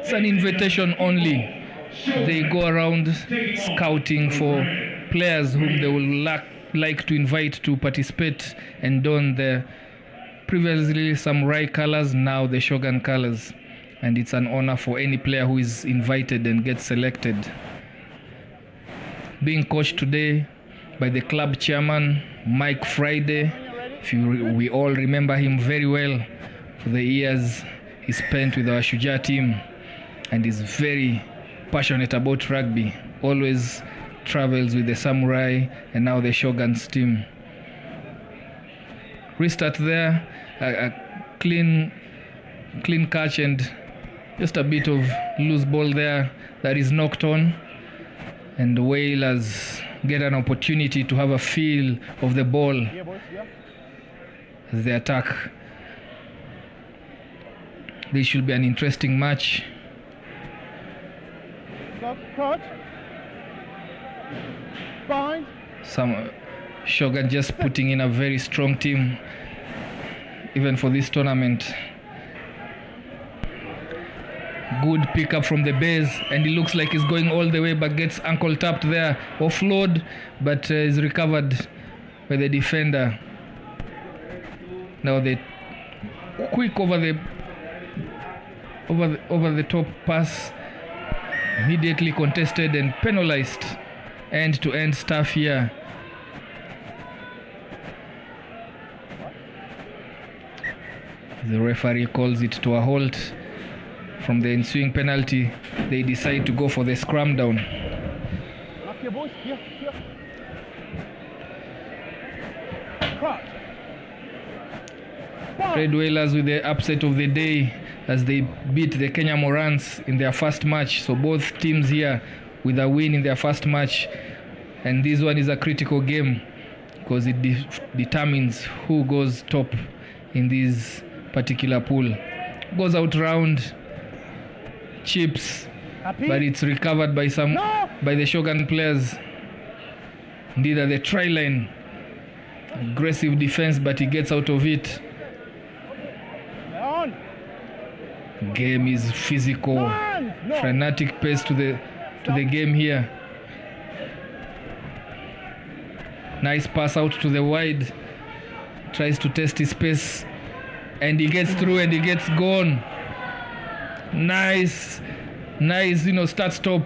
It's an invitation only. They go around scouting for players whom they will like to invite to participate and don the previously samurai colors, now the Shogun colors. And it's an honor for any player who is invited and gets selected. Being coached today by the club chairman, Mike Friday. We all remember him very well for the years he spent with our Shujaa team, and is very passionate about rugby. Always travels with the Samurai and now the Shogun's team. Restart there, a clean catch and just a bit of loose ball there that is knocked on, and the Wailers get an opportunity to have a feel of the ball as they attack. This should be an interesting match. Some Shogun just putting in a very strong team even for this tournament. Good pickup from the base, and it looks like he's going all the way, but gets ankle tapped there. Offload, but is recovered by the defender. Now the quick over the top pass, immediately contested and penalized. End-to-end stuff here. The referee calls it to a halt. From the ensuing penalty, they decide to go for the scrum down. Red Wailers with the upset of the day as they beat the Kenya Morans in their first match. So both teams here with a win in their first match, and this one is a critical game because it determines who goes top in this particular pool. Goes out round, chips, but it's recovered by by the Shogun players. Indeed at the try line, aggressive defense, but he gets out of it. Game is physical, frenetic pace to the game here. Nice pass out to the wide, tries to test his pace, and he gets through and he gets gone. Nice, start stop.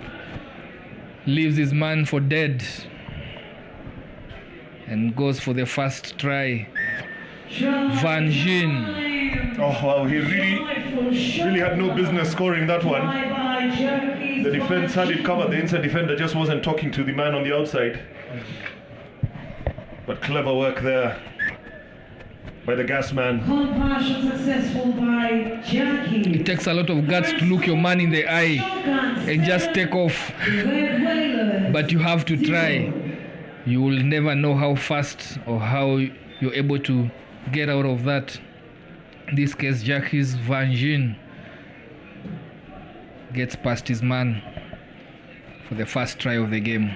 Leaves his man for dead and goes for the first try. Van Gien. Oh wow, he really had no business scoring that one. The defense had it covered. The inside defender just wasn't talking to the man on the outside. But clever work there by the gas man. Successful by Jackie. It takes a lot of guts to look your man in the eye and just take off. But you have to try. You will never know how fast or how you're able to get out of that. In this case, Jackie's Van Gien gets past his man for the first try of the game.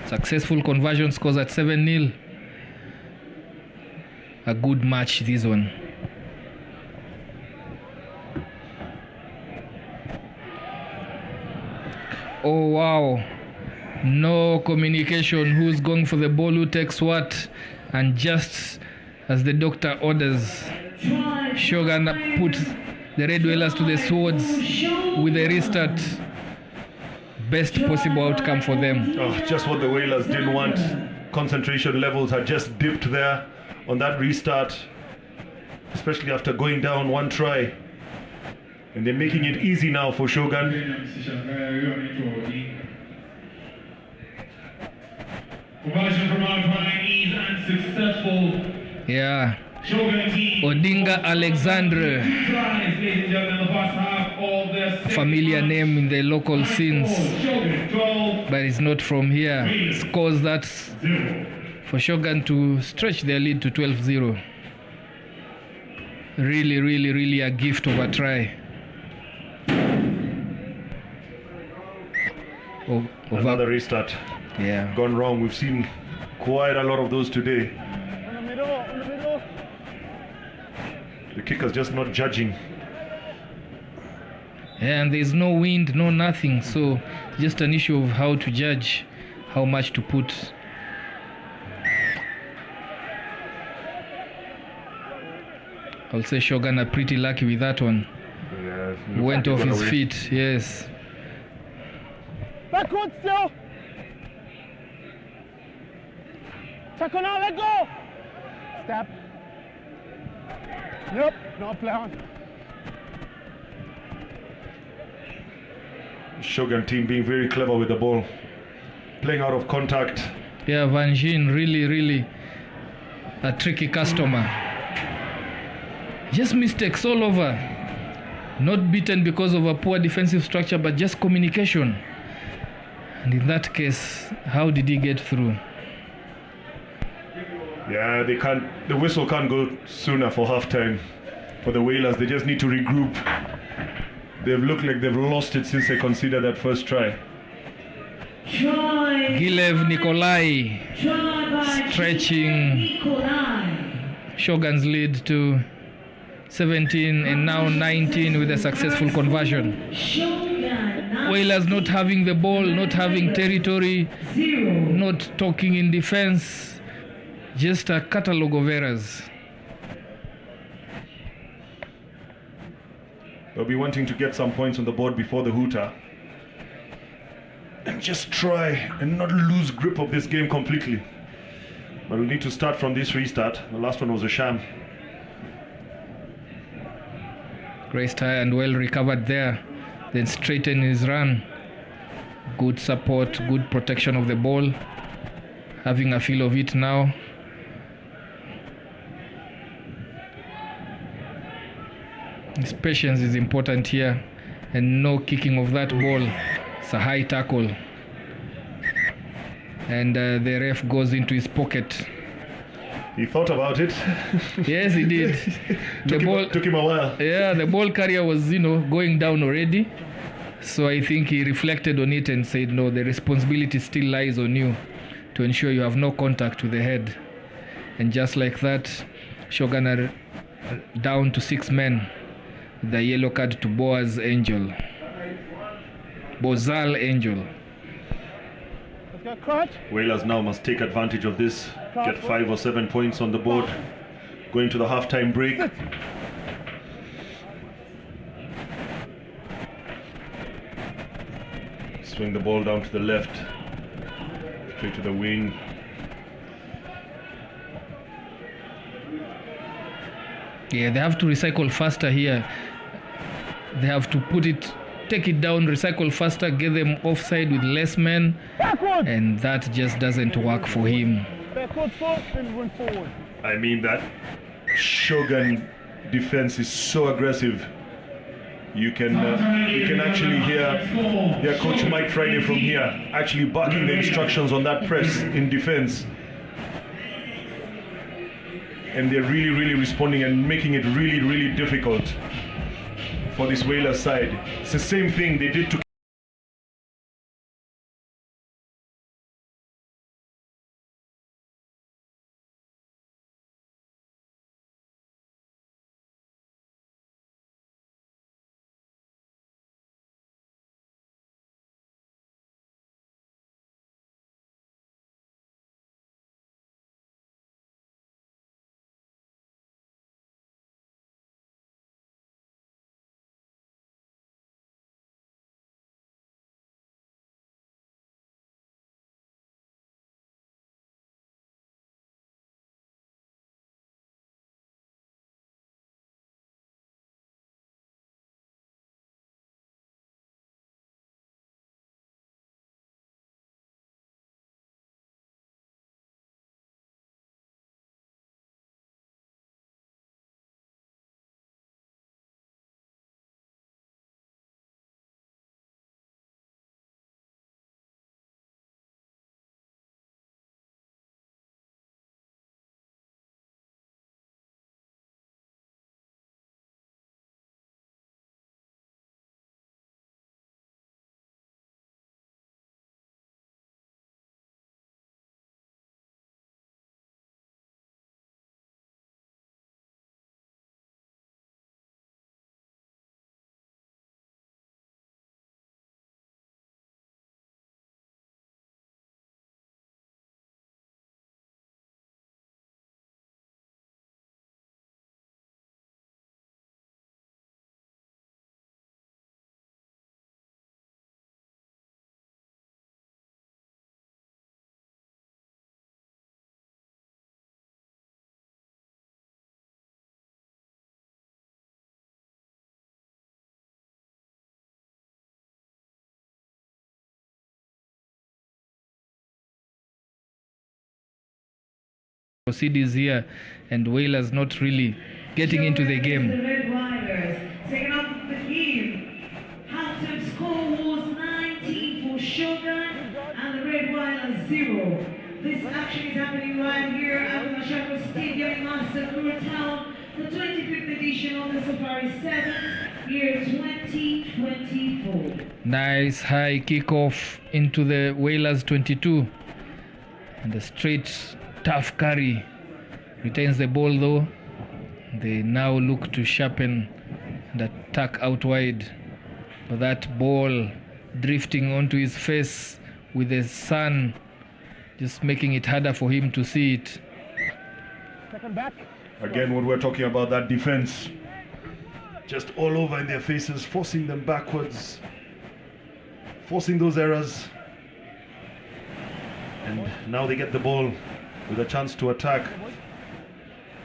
Successful conversion, scores at 7-0. A good match, this one. Oh wow, no communication. Who's going for the ball, who takes what? And just as the doctor orders, Shogun put the Red Wailers to the swords with a restart. Best possible outcome for them. Oh, just what the Wailers didn't want. Concentration levels had just dipped there on that restart, especially after going down one try. And they're making it easy now for Shogun. Conversion from outside is unsuccessful. Yeah. Shogun team. Odinga Alexandre. Tries, ladies and gentlemen, the first half of the Familiar name in the local scenes, Shogun 12. but it's not from here. Scores that for Shogun to stretch their lead to 12-0. Really a gift of a try. Another restart. Yeah. Gone wrong. We've seen quite a lot of those today. The kicker's just not judging. and there's no wind, no nothing, so just an issue of how to judge how much to put. I'll say Shogun are pretty lucky with that one. Yeah, Went off his feet, yes. Backward still. Tackle now, let go. Step. Yep, no play on. Shogun team being very clever with the ball, playing out of contact. Yeah, Van Gien really a tricky customer. Just mistakes all over. Not beaten because of a poor defensive structure, but just communication. And in that case, how did he get through? Yeah, they can't. The whistle can't go sooner for halftime for the Wailers. They just need to regroup. They've looked like they've lost it since they conceded that first try. Gilev Nikolai stretching Shogun's lead to 17 and now 19 with a successful conversion. Wailers not having the ball, not having territory, not talking in defense, just a catalogue of errors. They'll be wanting to get some points on the board before the hooter and just try and not lose grip of this game completely. But we'll need to start from this restart. The last one was a sham. Graced high and well recovered there, then straighten his run. Good support, good protection of the ball, having a feel of it now. His patience is important here, and no kicking of that ball. It's a high tackle, and the ref goes into his pocket. He thought about it. Yes, he did. Took him a while. Yeah, the ball carrier was, going down already. So I think he reflected on it and said, no, the responsibility still lies on you to ensure you have no contact with the head. And just like that, Shogun are down to 6 men. The yellow card to Bozal Angel. Wailers now must take advantage of this, get 5 or 7 points on the board, going to the halftime break. Swing the ball down to the left, straight to the wing. Yeah, they have to recycle faster here. They have to take it down, recycle faster, get them offside with less men. Backward. And that just doesn't work for him. Backward first and run forward. I mean, that Shogun defense is so aggressive. You can actually hear Coach Mike Friday from here actually barking the instructions on that press in defense. And they're really responding and making it really difficult for this Whalers side. It's the same thing they did to proceedings here, and Wailers not really getting into the The game. Red Wailers. Second half of the game. Halftime score was 19 for Shogun and the Red Wailers 0. This action is happening right here at the Shogun Stadium in Master Town, the 25th edition of the Safari 7th, year 2024. Nice high kickoff into the Wailers 22, and a straight tough carry. Retains the ball though. They now look to sharpen and attack out wide, but that ball drifting onto his face with the sun just making it harder for him to see it. Second back. Again, when we're talking about that defense, just all over in their faces, forcing them backwards, forcing those errors. And now they get the ball with a chance to attack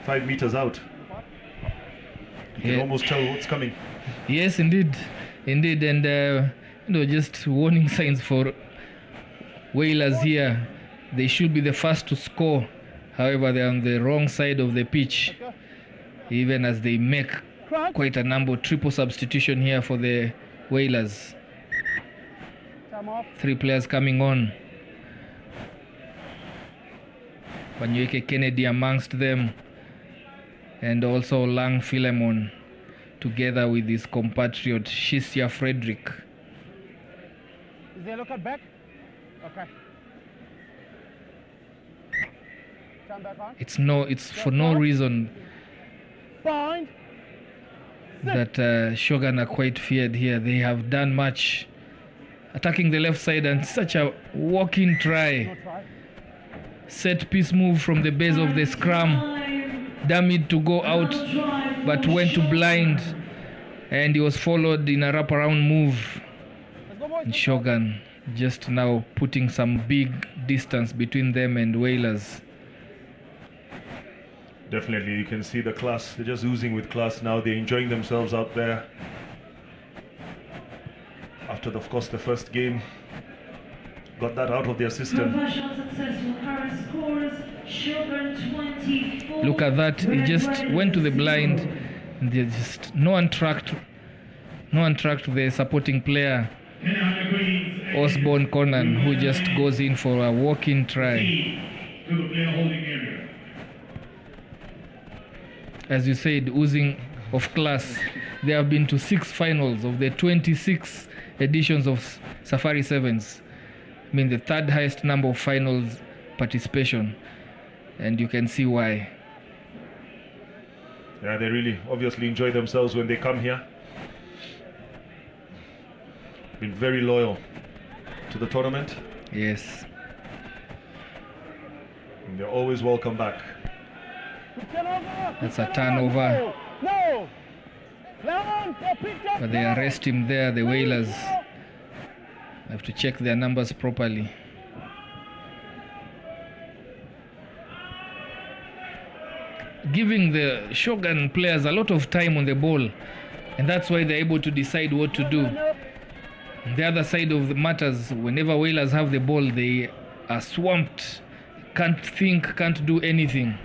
5 meters out. You can Yeah. almost tell what's coming. Yes, indeed, and just warning signs for Wailers here. They should be the first to score. However, they're on the wrong side of the pitch, even as they make quite a number of triple substitution here for the Wailers. Time off. 3 players coming on. Banyueke Kennedy amongst them, and also Lang Philemon together with his compatriot Shisia Frederick. Is there a look at back? Okay. Turn back on. It's for no reason Bind. that Shogun are quite feared here. They have done much attacking the left side, and such a walk-in try. No try. Set piece move from the base of the scrum. Damn it to go out, but went to blind, and he was followed in a wraparound move. Let's go, boys. And Shogun just now putting some big distance between them and Wailers. Definitely, you can see the class. They're just oozing with class now. They're enjoying themselves out there. After, of course, the first game. Got that out of their system. Professional successful current scores. Shogun 24. Look at that, he Red just Wailers went to the 0. blind, and there's just no one tracked the supporting player, Osborne Conan, who just goes in for a walk-in try. To the player holding area. As you said, oozing of class. They have been to 6 finals of the 26 editions of Safari Sevens. I mean, the 3rd highest number of finals participation, and you can see why. Yeah, they really obviously enjoy themselves when they come here. Been very loyal to the tournament, Yes. and they're always welcome back. That's a turnover. No. Lemon, go pick up. But they arrest him there, the Wailers. I have to check their numbers properly. Giving the Shogun players a lot of time on the ball, and that's why they're able to decide what to do. On the other side of the matters, whenever Wailers have the ball, they are swamped, can't think, can't do anything.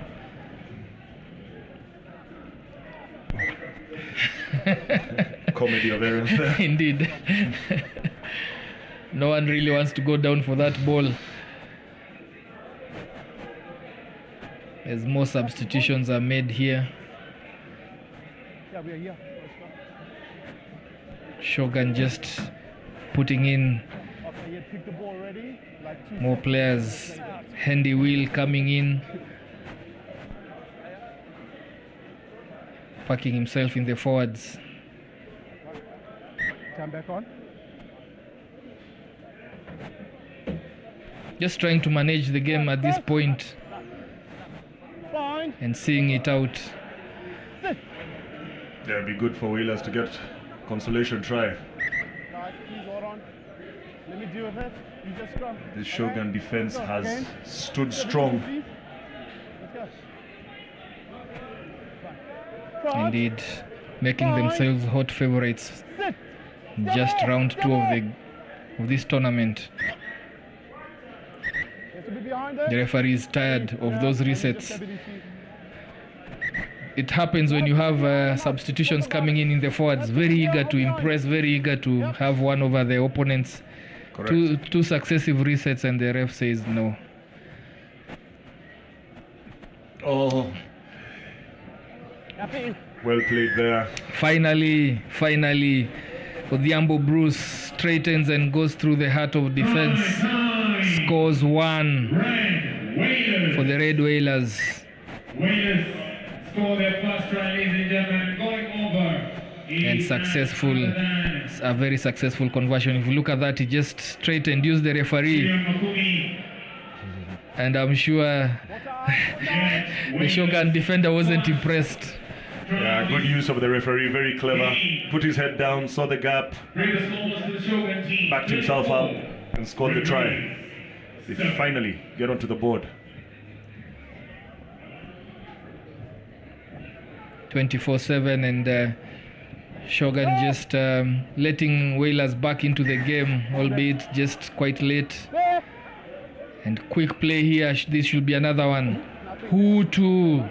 Comedy of errors there. Indeed. No one really wants to go down for that ball. As more substitutions are made here. Yeah, we are here. Shogun just putting in Okay, you picked the ball already. Like 2 more players. Handy Wheel coming in, packing himself in the forwards. Turn back on. Just trying to manage the game at this point Bind. and seeing it out. Yeah, it'd be good for Wailers to get consolation try. Guys, please hold on. Let me deal with it. You just go. This Shogun defense Let's go. has Okay. stood strong. Please. Let's go. Fine. Indeed, making themselves hot favorites. Sit. Just round 2 of this tournament. It's a bit behind there. The referee is tired of those resets. It happens when you have substitutions coming in the forwards, very eager to impress, very eager to have one over the opponents. Correct. Two successive resets and the ref says no. Oh, well played there. Finally, Odhiambo Bruce straightens and goes through the heart of defense. Scores one for the Red Wailers. Wailers score their first try, ladies and gentlemen, going over. And successful, a very successful conversion. If you look at that, he just straightened, used the referee, and I'm sure the Shogun defender wasn't impressed. Yeah, good use of the referee, very clever. Put his head down, saw the gap, backed himself up, and scored the try. They finally get onto the board. 24-7, and Shogun just letting Wailers back into the game, albeit just quite late. And quick play here. This should be another one. Hutu.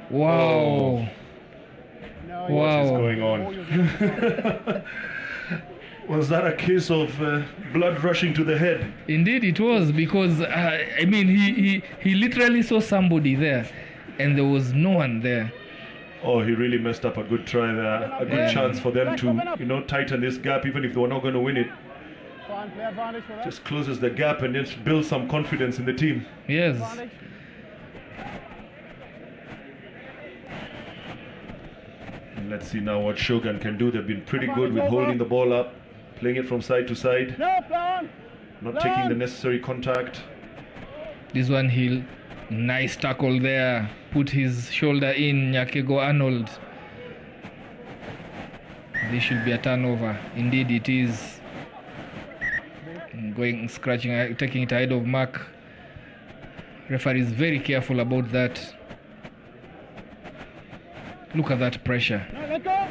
Wow. What is Wow. going on? Was that a case of blood rushing to the head? Indeed it was, because I mean he literally saw somebody there and there was no one there. Oh, he really messed up a good try there. A good chance for them to, tighten this gap, even if they were not going to win it. Just closes the gap and just builds some confidence in the team. Yes. And let's see now what Shogun can do. They've been pretty good with holding the ball up, playing it from side to side, not taking the necessary contact. This one, he'll nice tackle there, put his shoulder in, Nyakego Arnold. This should be a turnover. Indeed it is. Going, scratching, taking it ahead of mark. Referee is very careful about that. Look at that pressure. Let go.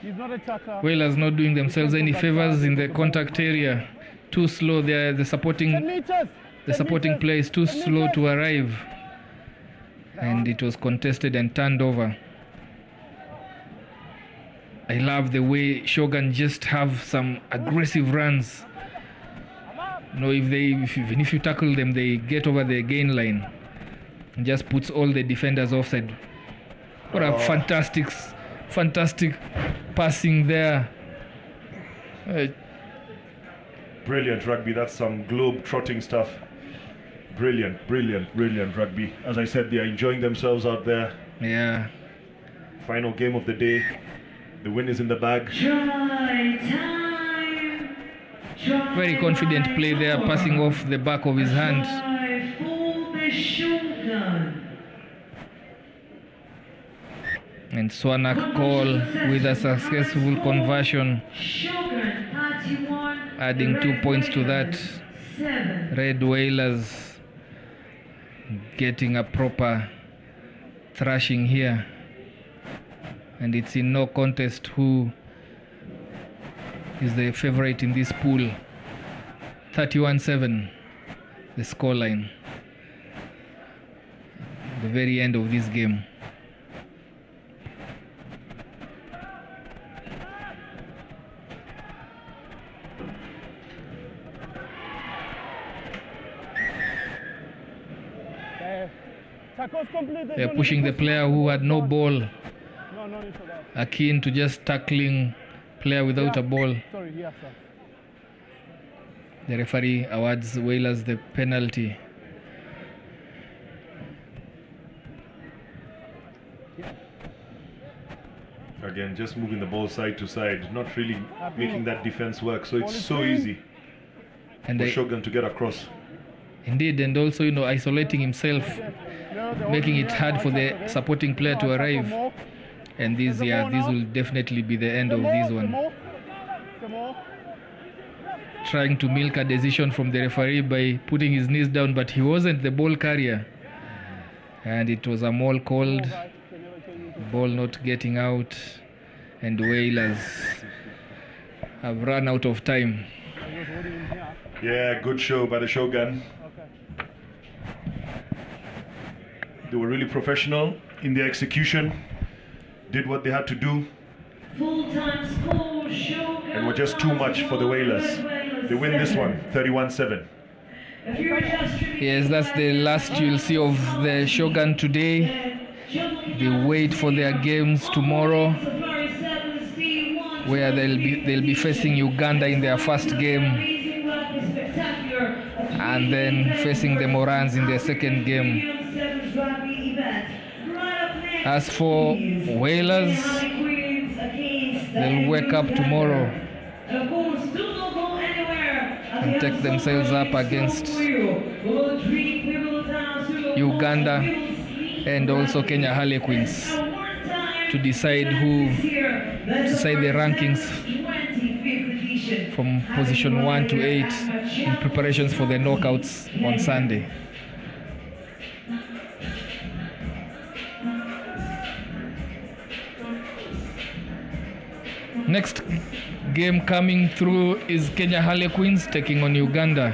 He's not a tackler. Wailers not doing themselves any favors in the contact area. Too slow there. The supporting play is too slow to arrive. And it was contested and turned over. I love the way Shogun just have some aggressive runs. Even if you tackle them, they get over the gain line. And just puts all the defenders offside. What a fantastic passing there. Brilliant rugby. That's some globe-trotting stuff. Brilliant rugby. As I said, they are enjoying themselves out there. Yeah. Final game of the day. The win is in the bag. Very confident play there, passing off the back of his hand. And Swanak Call with a successful conversion, adding 2 points to that. Red Wailers getting a proper thrashing here, and it's in no contest who is the favorite in this pool. 31-7 the scoreline, the very end of this game. They're pushing the player who had no ball, akin to just tackling player without a ball. The referee awards Wailers the penalty. Again, just moving the ball side to side, not really making that defense work. So it's so easy And for Shogun to get across. Indeed, and also isolating himself, making it hard for the supporting player to arrive. And this will definitely be the end of this one. Trying to milk a decision from the referee by putting his knees down, but he wasn't the ball carrier. And it was a maul called. ball not getting out, and Wailers have run out of time. Yeah, good show by the Shogun. They were really professional in their execution, did what they had to do, Full-time score, Shogun. and were just too much for the Wailers. They win this one, 31-7. If you're just Yes, that's the last you'll see of the Shogun today. They wait for their games tomorrow, where they'll be facing Uganda in their first game, and then facing the Morans in their second game. As for Wailers, they'll wake up tomorrow and take themselves up against Uganda and also Kenya Harlequins to decide the rankings from position 1 to 8 in preparations for the knockouts on Sunday. Next game coming through is Kenya Harlequins taking on Uganda.